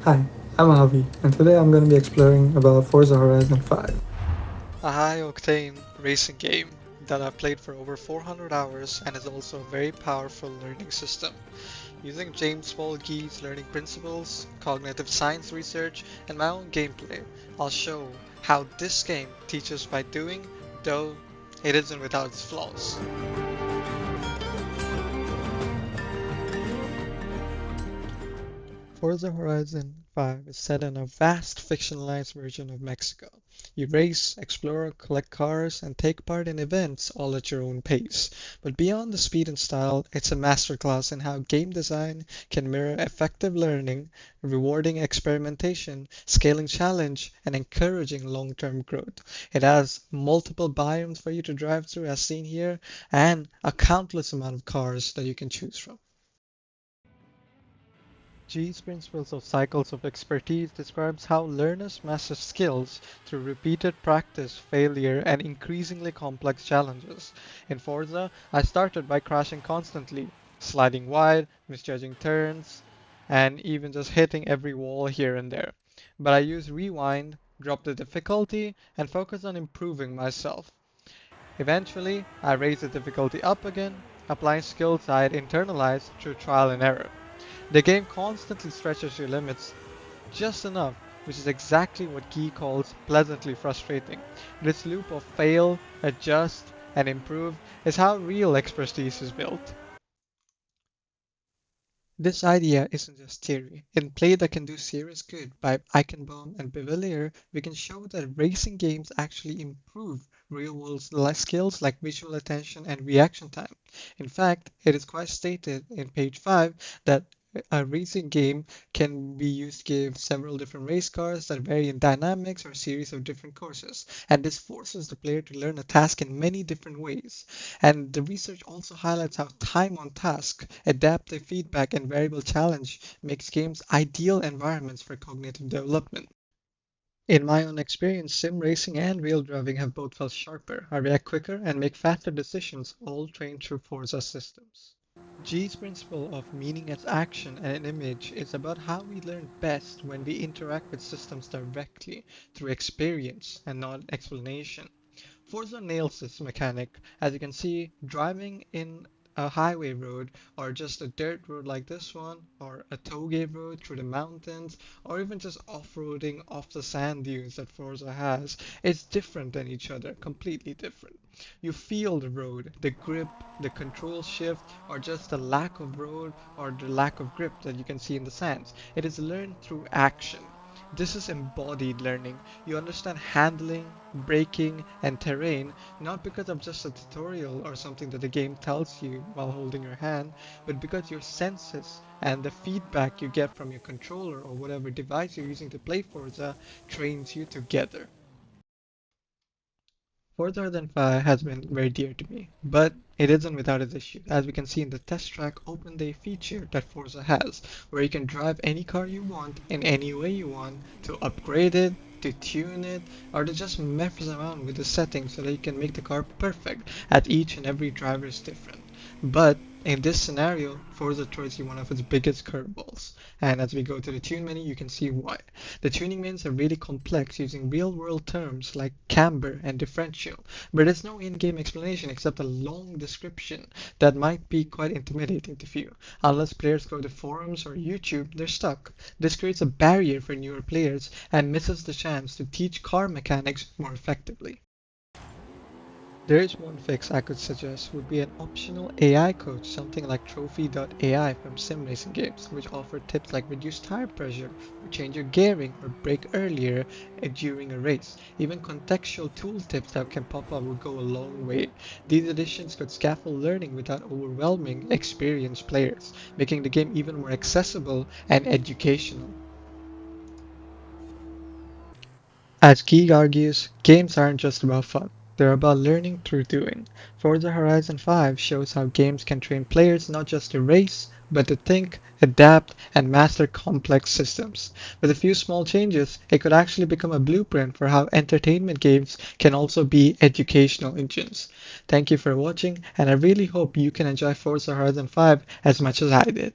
Hi, I'm Avi, and today I'm going to be exploring about Forza Horizon 5. A high-octane racing game that I've played for over 400 hours and is also a very powerful learning system. Using James Folge's learning principles, cognitive science research, and my own gameplay, I'll show how this game teaches by doing, though it isn't without its flaws. Forza Horizon 5 is set in a vast fictionalized version of Mexico. You race, explore, collect cars, and take part in events all at your own pace. But beyond the speed and style, it's a masterclass in how game design can mirror effective learning, rewarding experimentation, scaling challenge, and encouraging long-term growth. It has multiple biomes for you to drive through, as seen here, and a countless amount of cars that you can choose from. G's principles of cycles of expertise describes how learners master skills through repeated practice, failure, and increasingly complex challenges. In Forza, I started by crashing constantly, sliding wide, misjudging turns, and even just hitting every wall here and there. But I used rewind, dropped the difficulty, and focused on improving myself. Eventually, I raised the difficulty up again, applying skills I had internalized through trial and error. The game constantly stretches your limits just enough, which is exactly what Guy calls pleasantly frustrating. This loop of fail, adjust, and improve is how real expertise is built. This idea isn't just theory. In Play That Can Do Serious Good by Eichenbaum and Bevelier, we can show that racing games actually improve real-world skills like visual attention and reaction time. In fact, it is quite stated in page 5 that a racing game can be used to give several different race cars that vary in dynamics or a series of different courses, and this forces the player to learn a task in many different ways. And the research also highlights how time on task, adaptive feedback, and variable challenge makes games ideal environments for cognitive development. In my own experience, sim racing and real driving have both felt sharper. I react quicker and make faster decisions, all trained through Forza systems. G's principle of meaning as action and an image is about how we learn best when we interact with systems directly, through experience and not explanation. Forza nails this mechanic. As you can see, driving in a highway road, or just a dirt road like this one, or a toge road through the mountains, or even just off-roading off the sand dunes that Forza has, is different than each other, completely different. You feel the road, the grip, the control shift, or just the lack of road or the lack of grip that you can see in the sands. It is learned through action. This is embodied learning. You understand handling, braking, and terrain not because of just a tutorial or something that the game tells you while holding your hand, but because your senses and the feedback you get from your controller or whatever device you're using to play Forza trains you together. Forza Horizon 5 has been very dear to me, but it isn't without its issues, as we can see in the test track open day feature that Forza has, where you can drive any car you want in any way you want to upgrade it, to tune it, or to just mess around with the settings so that you can make the car perfect, as each and every driver is different. But in this scenario, Forza throws you one of its biggest curveballs, and as we go to the tune menu, you can see why. The tuning menus are really complex using real-world terms like camber and differential, but there's no in-game explanation except a long description that might be quite intimidating to few. Unless players go to forums or YouTube, they're stuck. This creates a barrier for newer players and misses the chance to teach car mechanics more effectively. There is one fix I could suggest would be an optional AI coach, something like Trophy.ai from sim racing games, which offer tips like reduce tire pressure, or change your gearing, or brake earlier during a race. Even contextual tool tips that can pop up would go a long way. These additions could scaffold learning without overwhelming experienced players, making the game even more accessible and educational. As Geek argues, games aren't just about fun, they're about learning through doing. Forza Horizon 5 shows how games can train players not just to race, but to think, adapt, and master complex systems. With a few small changes, it could actually become a blueprint for how entertainment games can also be educational engines. Thank you for watching, and I really hope you can enjoy Forza Horizon 5 as much as I did.